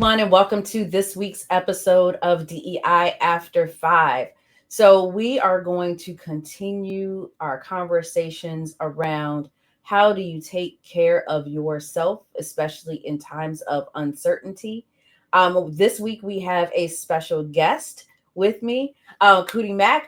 everyone, and welcome to this week's episode of DEI After 5. So, we are going to continue our conversations around how do you take care of yourself, especially in times of uncertainty. This week, we have a special guest with me, KutiMac.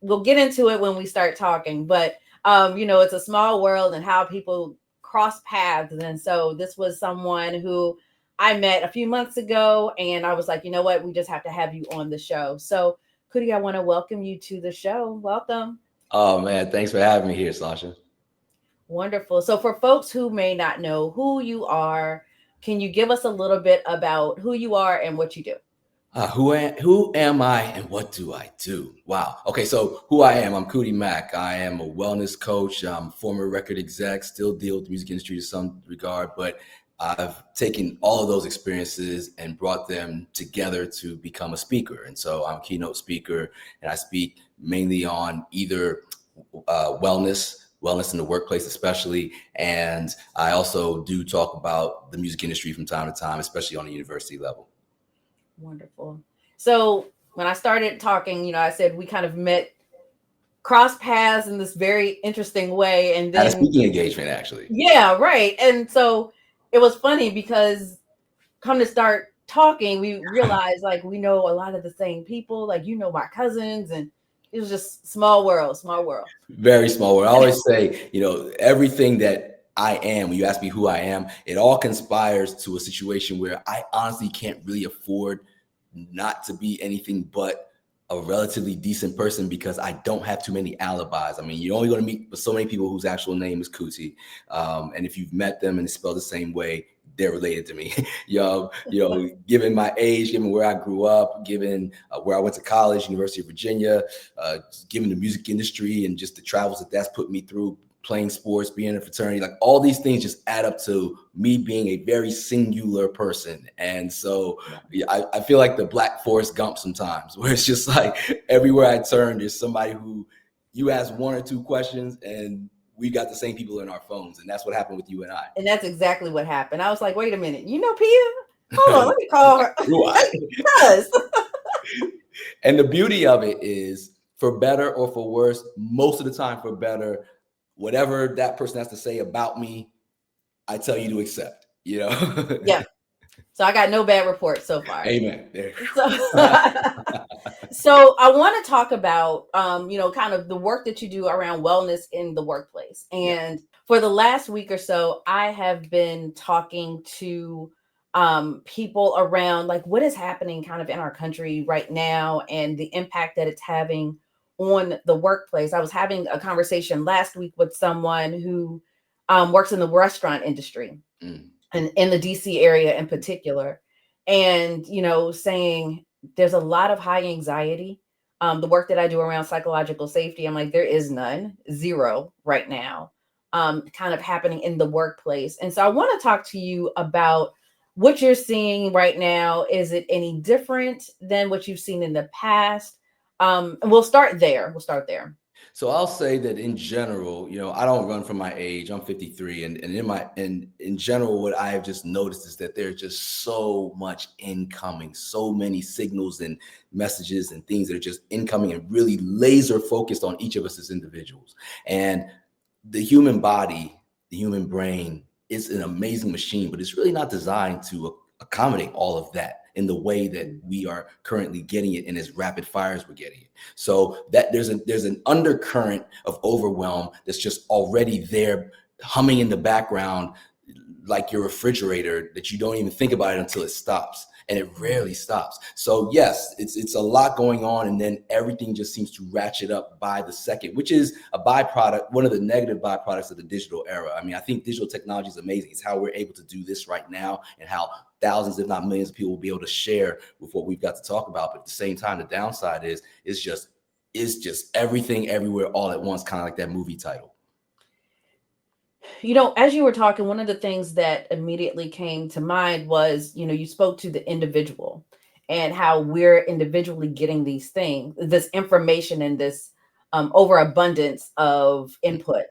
We'll get into it when we start talking, but it's a small world and how people cross paths. And so, this was someone who I met a few months ago, and I was like, you know what? We just have to have you on the show. So, Kuti, I want to welcome you to the show. Welcome. Oh man, thanks for having me here, Sasha. Wonderful. So, for folks who may not know who you are, can you give us a little bit about who you are and what you do? Who am I and what do I do? Wow. Okay, so who I am, I'm KutiMac. I am a wellness coach. I'm former record exec, still deal with the music industry to some regard, but I've taken all of those experiences and brought them together to become a speaker. And so I'm a keynote speaker, and I speak mainly on either wellness in the workplace especially, and I also do talk about the music industry from time to time, especially on the university level. Wonderful. So when I started talking, I said we kind of met, cross paths in this very interesting way. And then at a speaking engagement, actually. Yeah, right. And so it was funny because come to start talking, we realized like we know a lot of the same people, like my cousins, and it was just small world. Very small world. I always say, everything that I am, when you ask me who I am, it all conspires to a situation where I honestly can't really afford not to be anything but a relatively decent person because I don't have too many alibis. I mean, you're only going to meet so many people whose actual name is Kuti. And if you've met them and it's spelled the same way, they're related to me. Given my age, given where I grew up, given where I went to college, University of Virginia, given the music industry and just the travels that's put me through, playing sports, being in a fraternity, like all these things just add up to me being a very singular person. And so I feel like the Black Forrest Gump sometimes, where it's just like everywhere I turn, there's somebody who you ask one or two questions and we got the same people in our phones. And that's what happened with you and I. And that's exactly what happened. I was like, wait a minute, you know Pia? Hold on, let me call her. And the beauty of it is, for better or for worse, most of the time for better, whatever that person has to say about me, I tell you to accept, Yeah. So I got no bad reports so far. Amen. So I want to talk about, kind of the work that you do around wellness in the workplace. And for the last week or so, I have been talking to people around like what is happening kind of in our country right now and the impact that it's having on the workplace. I was having a conversation last week with someone who works in the restaurant industry and in the DC area in particular. And, saying there's a lot of high anxiety. The work that I do around psychological safety, I'm like, there is none, zero right now, kind of happening in the workplace. And so I want to talk to you about what you're seeing right now. Is it any different than what you've seen in the past? And we'll start there. So I'll say that in general, I don't run from my age. I'm 53, and in general, what I have just noticed is that there's just so much incoming, so many signals and messages and things that are just incoming and really laser focused on each of us as individuals. And the human body, the human brain is an amazing machine, but it's really not designed to accommodate all of that in the way that we are currently getting it in as rapid fire as we're getting it. So that there's an undercurrent of overwhelm that's just already there, humming in the background like your refrigerator, that you don't even think about it until it stops. And it rarely stops. So yes, it's a lot going on, and then everything just seems to ratchet up by the second, which is a byproduct, one of the negative byproducts of the digital era. I mean, I think digital technology is amazing. It's how we're able to do this right now, and how thousands, if not millions of people will be able to share with what we've got to talk about. But at the same time, the downside is just everything everywhere all at once, kind of like that movie title. As you were talking, one of the things that immediately came to mind was, you spoke to the individual and how we're individually getting these things, this information and this overabundance of input.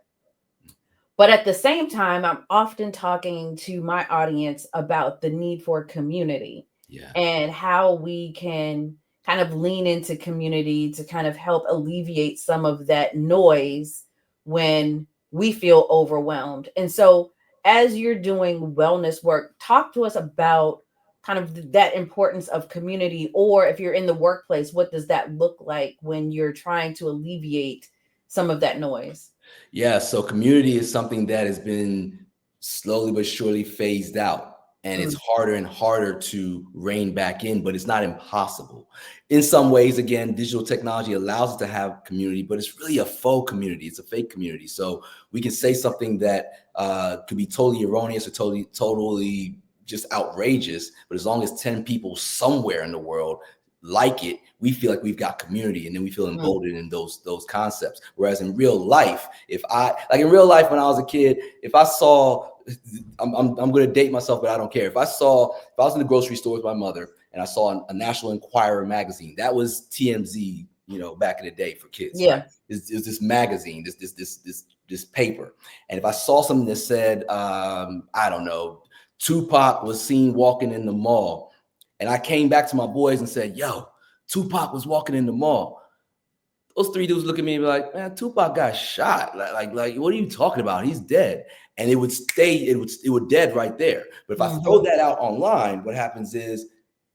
But at the same time, I'm often talking to my audience about the need for community Yeah. and how we can kind of lean into community to kind of help alleviate some of that noise when we feel overwhelmed. And so, as you're doing wellness work, talk to us about kind of that importance of community, or if you're in the workplace, what does that look like when you're trying to alleviate some of that noise? Yeah, so community is something that has been slowly but surely phased out. And it's Mm, harder and harder to rein back in, but it's not impossible. In some ways, again, digital technology allows us to have community, but it's really a faux community. It's a fake community. So we can say something that could be totally erroneous or totally just outrageous, but as long as 10 people somewhere in the world like it, we feel like we've got community, and then we feel mm, emboldened in those concepts. Whereas in real life, if I like in real life when I was a kid, if I saw, I'm going to date myself, but I don't care. If I was in the grocery store with my mother and I saw a National Enquirer magazine, that was TMZ, back in the day for kids, right? yeah. It's this magazine, this paper, and if I saw something that said, I don't know, Tupac was seen walking in the mall, and I came back to my boys and said, "Yo, Tupac was walking in the mall." Those three dudes look at me and be like, "Man, Tupac got shot. Like, what are you talking about? He's dead." And it would stay, it would dead right there. But if I throw Mhm. that out online, what happens is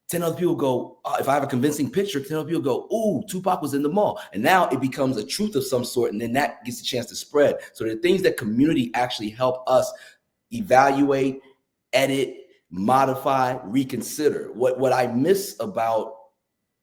10 other people go, if I have a convincing picture, 10 other people go, "Ooh, Tupac was in the mall." And now it becomes a truth of some sort. And then that gets a chance to spread. So the things that community actually help us evaluate, edit, modify, reconsider. What I miss about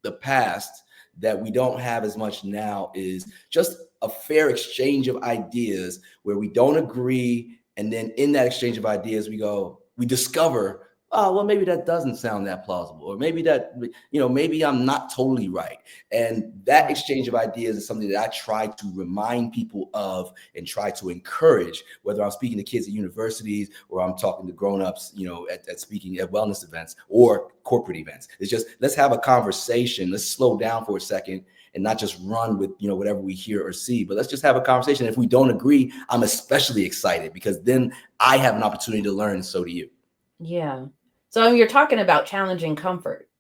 the past that we don't have as much now is just a fair exchange of ideas where we don't agree, and then in that exchange of ideas we discover, oh well, maybe that doesn't sound that plausible, or maybe that, maybe I'm not totally right. And that Right. exchange of ideas is something that I try to remind people of and try to encourage, whether I'm speaking to kids at universities or I'm talking to grown-ups, at speaking at wellness events or corporate events. It's just, let's have a conversation. Let's slow down for a second and not just run with, whatever we hear or see, but let's just have a conversation. If we don't agree, I'm especially excited because then I have an opportunity to learn, and so do you. Yeah. So you're talking about challenging comfort,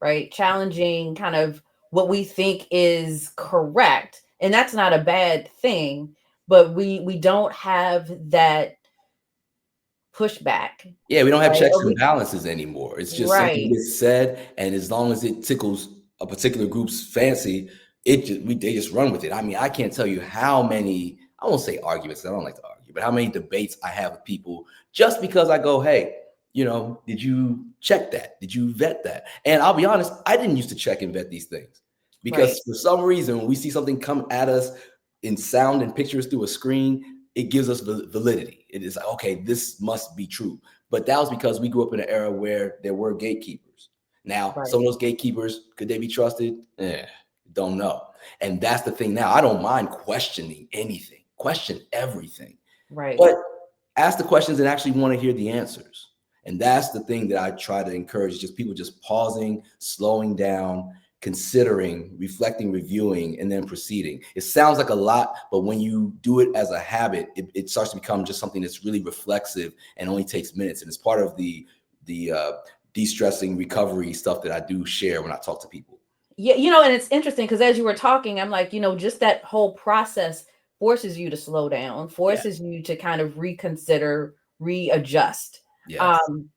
right? Challenging kind of what we think is correct, and that's not a bad thing, but we don't have that pushback, Yeah, we don't have right? checks Or and balances anymore. It's just something right, gets said, and as long as it tickles a particular group's fancy, they just run with it. I mean, I can't tell you how many, I won't say arguments, I don't like to argue, but how many debates I have with people just because I go, "Hey, did you check that? Did you vet that?" And I'll be honest, I didn't used to check and vet these things right, because for some reason, when we see something come at us in sound and pictures through a screen, it gives us validity. It is like, okay, this must be true. But that was because we grew up in an era where there were gatekeepers. Now, right, some of those gatekeepers, could they be trusted? Don't know. And that's the thing now. I don't mind questioning anything, question everything, right. but ask the questions and actually want to hear the answers. And that's the thing that I try to encourage, just people just pausing, slowing down, considering, reflecting, reviewing, and then proceeding. It sounds like a lot, but when you do it as a habit, it starts to become just something that's really reflexive and only takes minutes. And it's part of the de-stressing recovery stuff that I do share when I talk to people. Yeah, and it's interesting because as you were talking, I'm like, just that whole process forces you to slow down, Yeah. forces you to kind of reconsider, readjust. Yes. Um,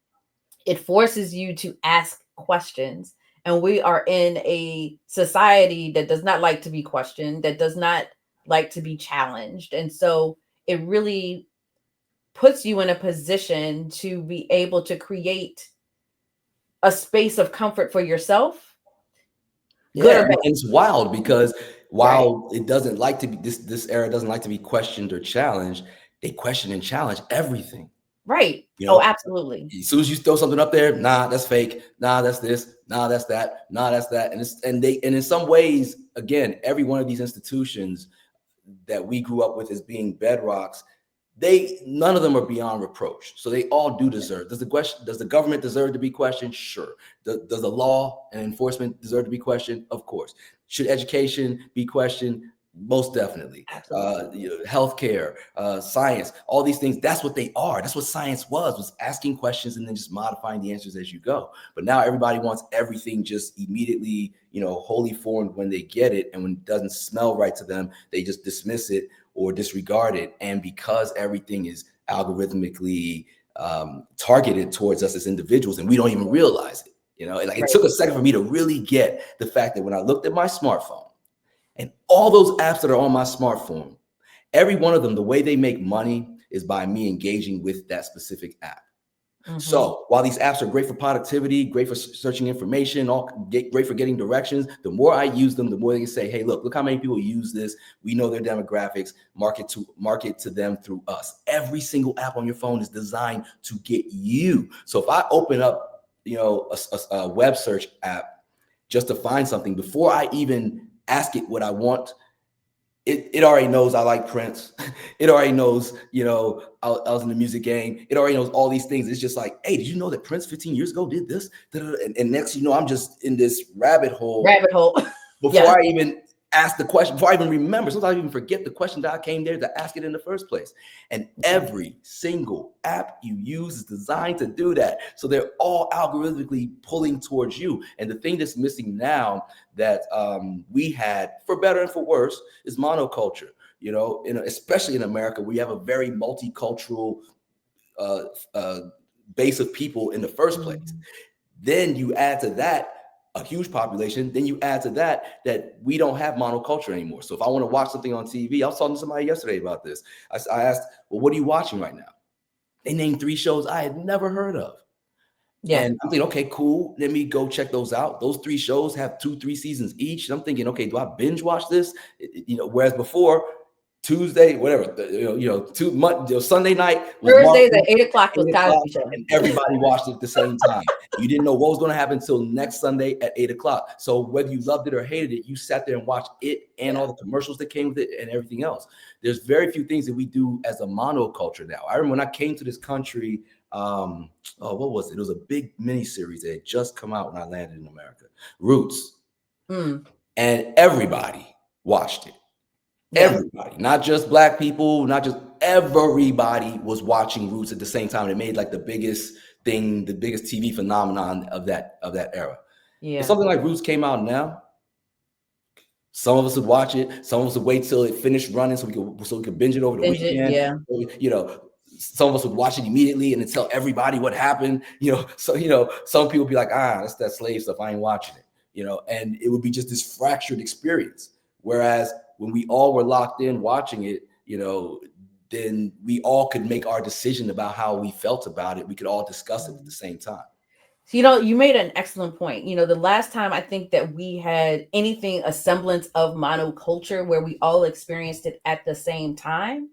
it forces you to ask questions. And we are in a society that does not like to be questioned, that does not like to be challenged. And so it really puts you in a position to be able to create a space of comfort for yourself, good Yeah, or and bad. it's wild because Right. while it doesn't like to be, this era doesn't like to be questioned or challenged, they question and challenge everything. Right. You Oh, know, absolutely. as soon as you throw something up there, nah, that's fake. Nah, that's this. Nah, that's that. Nah, that's that. And in some ways, again, every one of these institutions that we grew up with as being bedrocks, none of them are beyond reproach. So they all do deserve. Does the government deserve to be questioned? Sure. Does the law and enforcement deserve to be questioned? Of course. Should education be questioned? Most definitely. Absolutely. Healthcare, science, all these things, that's what they are. That's what science was asking questions and then just modifying the answers as you go. But now everybody wants everything just immediately, wholly formed when they get it. And when it doesn't smell right to them, they just dismiss it or disregard it. And because everything is algorithmically targeted towards us as individuals, and we don't even realize it. It took a second for me to really get the fact that when I looked at my smartphone and all those apps that are on my smartphone, every one of them, the way they make money is by me engaging with that specific app. Mm-hmm. So while these apps are great for productivity, great for searching information, great for getting directions, the more I use them, the more they can say, hey, look how many people use this. We know their demographics, market to them through us. Every single app on your phone is designed to get you. So if I open up, a web search app just to find something, before I even ask it what I want, it already knows I like Prince. It already knows, I was in the music game. It already knows all these things. It's just like, hey, did you know that Prince 15 years ago did this? And next, I'm just in this rabbit hole. Before I even ask the question, before I even remember, sometimes I even forget the question that I came there to ask it in the first place. And every single app you use is designed to do that. So they're all algorithmically pulling towards you. And the thing that's missing now that we had, for better and for worse, is monoculture. Especially in America, we have a very multicultural base of people in the first place. Mm-hmm. Then you add to that a huge population, then you add to that we don't have monoculture anymore. So if I want to watch something on TV, I was talking to somebody yesterday about this. I asked, well, what are you watching right now? They named 3 shows I had never heard of. Yeah. And I'm thinking, okay, cool. Let me go check those out. Those 3 shows have 2-3 seasons each. And I'm thinking, okay, do I binge watch this? Whereas before, Tuesday, whatever, Sunday night. Thursdays at 8:00 was Cosby Show. And everybody watched it at the same time. You didn't know what was going to happen until next Sunday at 8:00. So whether you loved it or hated it, you sat there and watched it and all the commercials that came with it and everything else. There's very few things that we do as a monoculture now. I remember when I came to this country, what was it? It was a big miniseries that had just come out when I landed in America, Roots. And everybody watched it. Yeah. Everybody, not just Black people, not just everybody was watching Roots at the same time. It made like the biggest thing, the biggest TV phenomenon of that era. Yeah. If something like Roots came out now, some of us would watch it. Some of us would wait till it finished running so we could binge it over the weekend. Yeah. Some of us would watch it immediately and then tell everybody what happened. So some people would be like, that's that slave stuff. I ain't watching it. And it would be just this fractured experience. Whereas when we all were locked in watching it, then we all could make our decision about how we felt about it. We could all discuss it at the same time. You made an excellent point. The last time I think that we had anything, a semblance of monoculture where we all experienced it at the same time,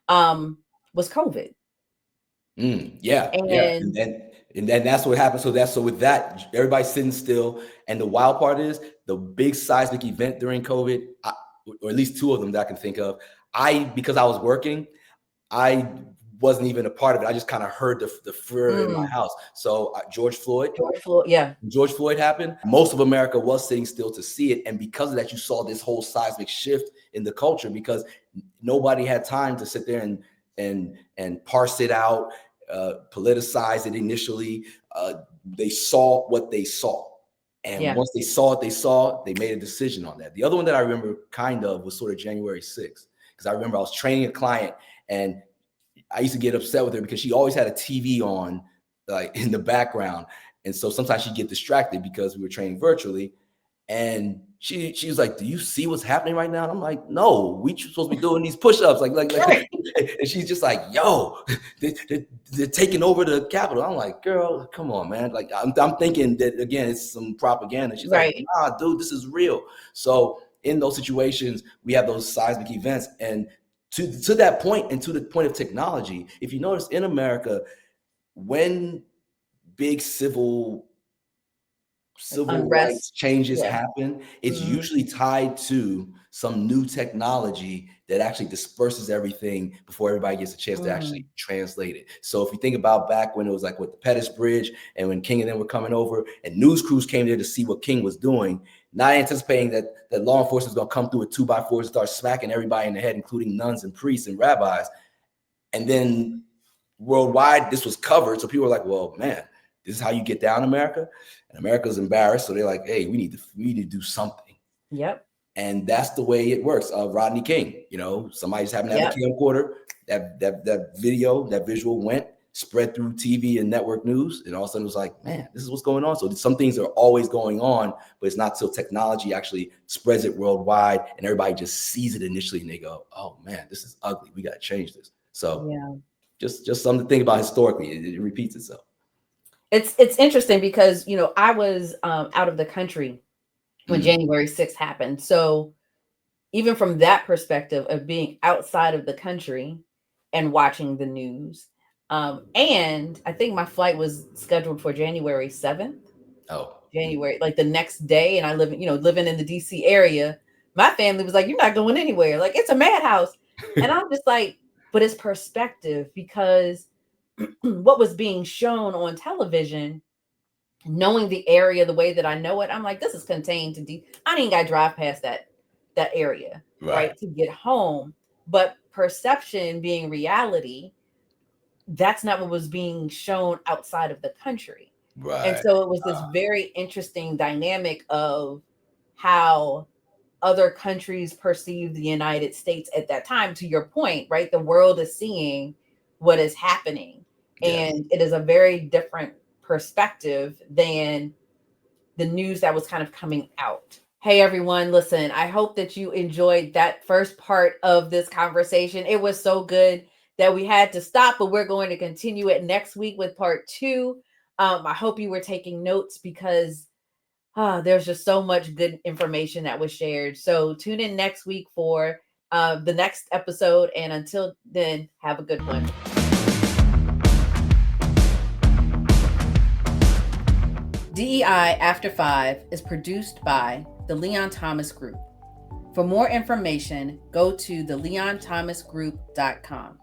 was COVID. Yeah. And then that's what happened. So with that, everybody's sitting still. And the wild part is the big seismic event during COVID, or at least 2 of them that I can think of. Because I was working, I wasn't even a part of it. I just kind of heard the furor in my house. So George Floyd, yeah. George Floyd happened. Most of America was sitting still to see it. And because of that, you saw this whole seismic shift in the culture because nobody had time to sit there and parse it out, politicize it initially. They saw what they saw. And once they saw what they made a decision on that. The other one that I remember kind of was sort of January 6th, because I remember I was training a client and I used to get upset with her because she always had a TV on like in the background. And so sometimes she'd get distracted because we were training virtually. And she was like, do you see what's happening right now? And I'm like, no, we supposed to be doing these push-ups. Like, and she's just like, yo, they're taking over the Capitol. I'm like, girl, come on, man. Like, I'm thinking that, again, it's some propaganda. She's like, nah, dude, this is real. So in those situations, we have those seismic events. And to that point, and to the point of technology, if you notice in America, when big civil rights changes happen, it's usually tied to some new technology that actually disperses everything before everybody gets a chance to actually translate it. So if you think about back when it was like with the Pettus Bridge and when King and them were coming over and news crews came there to see what King was doing, not anticipating that law enforcement is going to come through with 2x4s and start smacking everybody in the head, including nuns and priests and rabbis. And then worldwide, this was covered. So people were like, well, man, this is how you get down America. And America's embarrassed. So they're like, hey, we need to do something. Yep. And that's the way it works. Rodney King, somebody's having to have a camcorder. That video, that visual spread through TV and network news. And all of a sudden it was like, man, this is what's going on. So some things are always going on, but it's not till technology actually spreads it worldwide and everybody just sees it initially and they go, oh man, this is ugly. We got to change this. So just something to think about historically. It repeats itself. It's interesting because, I was out of the country when January 6th happened. So even from that perspective of being outside of the country and watching the news, and I think my flight was scheduled for January 7th. January, like the next day. And I living in the DC area, my family was like, you're not going anywhere. Like, it's a madhouse. And I'm just like, but it's perspective, because what was being shown on television, knowing the area the way that I know it, I'm like, this is contained to I didn't got to drive past that area, right, to get home. But perception being reality, that's not what was being shown outside of the country. Right. And so it was this very interesting dynamic of how other countries perceive the United States at that time. To your point, right? The world is seeing what is happening. Yes. And it is a very different perspective than the news that was kind of coming out. Hey, everyone, listen, I hope that you enjoyed that first part of this conversation. It was so good that we had to stop, but we're going to continue it next week with part 2. I hope you were taking notes, because there's just so much good information that was shared. So tune in next week for the next episode. And until then, have a good one. DEI After 5 is produced by the Leon Thomas Group. For more information, go to theleonthomasgroup.com.